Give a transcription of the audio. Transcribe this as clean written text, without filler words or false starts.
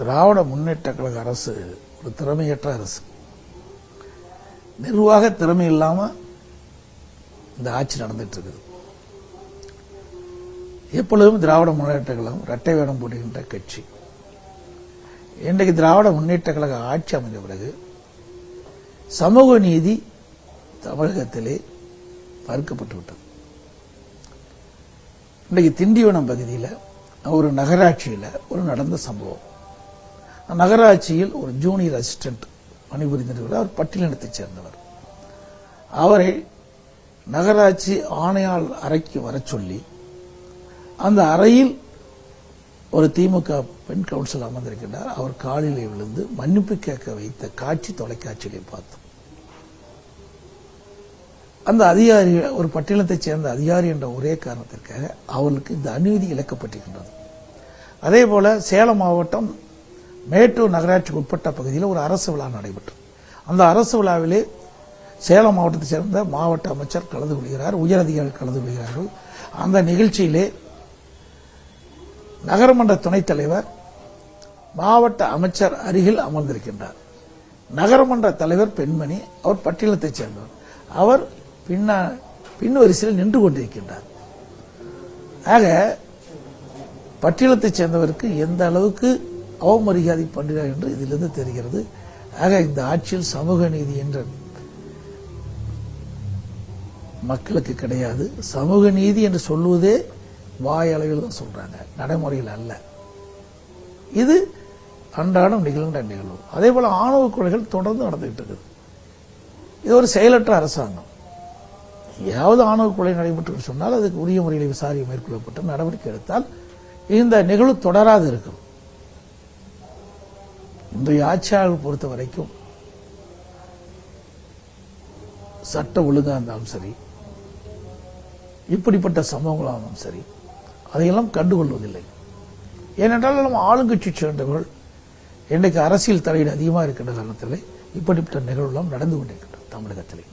திராவிட முன்னேற்ற கழக அரசு ஒரு திறமையற்ற அரசு. நிர்வாக திறமை இல்லாம இந்த ஆட்சி நடந்துட்டு இருக்குது. எப்பொழுதும் திராவிட முன்னேற்ற கழகம் இரட்டை வேடம் போடுகின்ற கட்சி. இன்றைக்கு திராவிட முன்னேற்ற கழக ஆட்சி அமைந்த பிறகு சமூக நீதி தமிழகத்திலே மறுக்கப்பட்டு விட்டது. இன்றைக்கு திண்டிவனம் பகுதியில் ஒரு நகராட்சியில் ஒரு நடந்த சம்பவம். நகராட்சியில் ஒரு ஜூனியர் அசிஸ்டன்ட் பணிபுரிந்திருக்கிறார். அவர் பட்டியலினத்தைச் சேர்ந்தவர். அவரை நகராட்சி ஆணையாளர் அறைக்கு வர சொல்லி அந்த அறையில் ஒரு திமுக பெண் கவுன்சிலர் அமர்ந்திருக்கிறார். அவர் காலிலே விழுந்து மன்னிப்பு கேட்க வைத்த காட்சி தொலைக்காட்சியிலே பார்த்தோம். அந்த அதிகாரி ஒரு பட்டியலத்தைச் சேர்ந்த அதிகாரி என்ற ஒரே காரணத்திற்காக அவர்களுக்கு இந்த அநீதி இழைக்கப்பட்டிருக்கின்றது. அதே போல சேலம் மாவட்டம் மேட்டூர் நகராட்சிக்கு உட்பட்ட பகுதியில் ஒரு அரசு விழா நடைபெற்றது. அந்த அரசு விழாவிலே சேலம் மாவட்டத்தைச் சேர்ந்த மாவட்ட அமைச்சர் கலந்து கொள்கிறார், உயரதிகாரிகள் கலந்து கொள்கிறார்கள். அந்த நிகழ்ச்சியிலே நகரமன்ற துணைத் தலைவர் மாவட்ட அமைச்சர் அருகில் அமர்ந்திருக்கின்றார். நகரமன்ற தலைவர் பெண்மணி, அவர் பட்டியலத்தைச் சேர்ந்தவர். அவர் பின் வரிசையில் நின்று கொண்டிருக்கின்றார். ஆக பட்டியலத்தைச் சேர்ந்தவருக்கு எந்த அளவுக்கு அவமரியாதை பண்ணுகிறார் என்று இதிலிருந்து தெரிகிறது. ஆக இந்த ஆட்சியில் சமூக நீதி என்ற மக்களுக்கு கிடையாது. சமூக நீதி என்று சொல்லுவதே வாய் அளவில் தான் சொல்றாங்க, நடைமுறையில் அல்ல. இது அன்றாடம் நிகழ்கின்ற நிகழ்வு. அதே போல ஆணவ கொலைகள் தொடர்ந்து நடந்துகிட்டு இருக்குது. இது ஒரு செயலற்ற அரசாங்கம். ஏதாவது ஆணவ கொலை நடைபெற்று சொன்னால் அதுக்கு உரிய முறையில் விசாரணை மேற்கொள்ளப்பட்டு நடவடிக்கை எடுத்தால் இந்த நிகழ்வு தொடராது இருக்கும். இன்றைய ஆட்சியாளர்கள் பொறுத்த வரைக்கும் சட்ட ஒழுங்கா இருந்தாலும் சரி, இப்படிப்பட்ட சம்பவங்களாலும் சரி, அதையெல்லாம் கண்டுகொள்வதில்லை. ஏனென்றால் நம்ம ஆளுங்கட்சி சேர்ந்தவர்கள் இன்றைக்கு அரசியல் தலையீடு அதிகமாக இருக்கின்ற காரணத்தில் இப்படிப்பட்ட நிகழ்வுலாம் நடந்து கொண்டிருக்கின்றன தமிழகத்திலே.